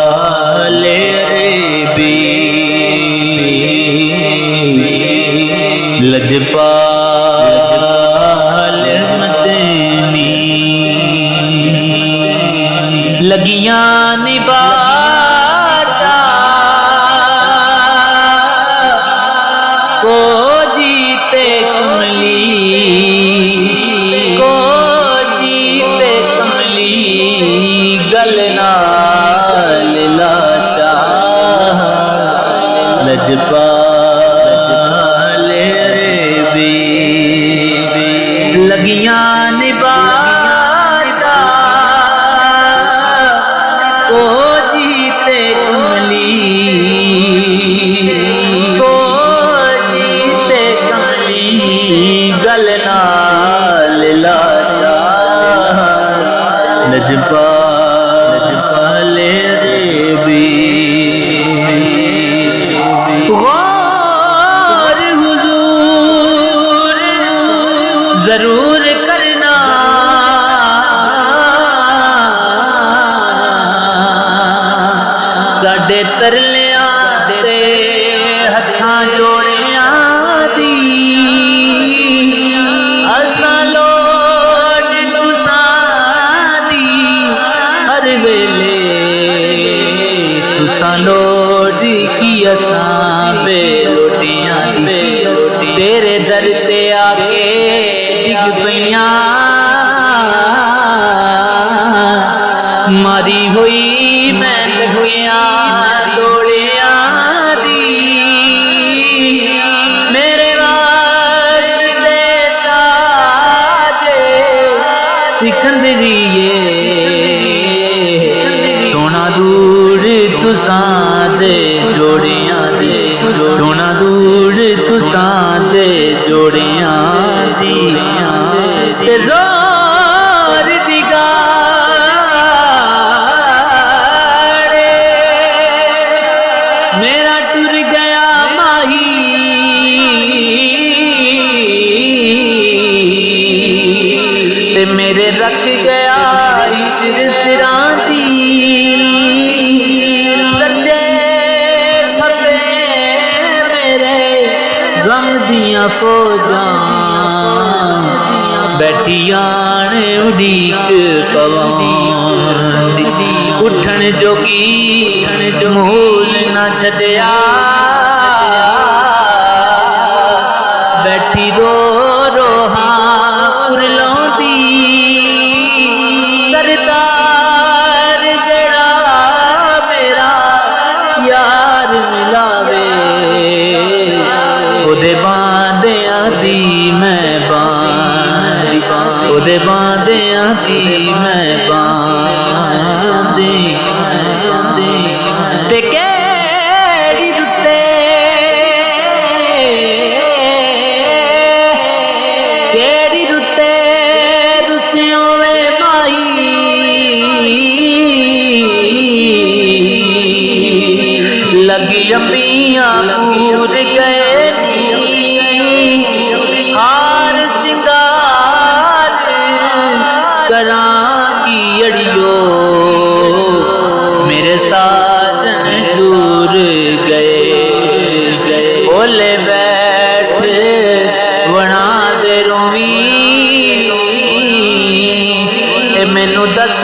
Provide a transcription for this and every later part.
लजपाले भी लजपाल मदनी लगियां निभाता को जीते कमली को जीते कमली गल नाल लाचा लजपाले भी लगियां निभाता को जीते कमली को जीते कमली गल नाल लाचा लजपाले भी गौर हुजूर जरूर करना साडे तरलियां दे हत्थां जोड़ियां दी असां लोड़ तुसां दी हर वेले तुसां लोड़ की असां बेरोटियां दी तेरे दर ते आके डिग पईयां मारी हुई मैं लगियां दौड़ियां दी मेरे वास्ते ताजे सिकंदरिए सोना दूर तुसां दे जोड़ियां दे सोना दूर तुसां दे जोड़ियां दी ते ज़ोर दी गाड़े मेरा टुर गया माही ते मेरे रख गया हिजर सिरां दी सच्चे फते मेरे गम दियां फौजां बैठियां ने उड़ीक पवां उठन जोगी मूल ना छड़िया बैठी रो रो हां कुरलांदी सरदार जेड़ा मेरा यार मिलावे ओदे बांदियां दी मैं ओदे बांदियां दी मैं बांदी ते केड़ी रुते केड़ी रुते रुसियों वे माही लगी अम्बियां पूर गए हार सिंगार करांगी अड़ियो मेरे साजन दूर गए बोले बैठ बना दे रोवी मैनू दस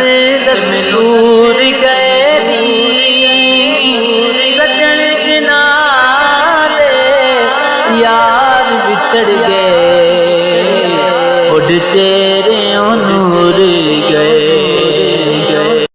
दूर गए सजन किनारे यार बिछड़ गए उड़ चेर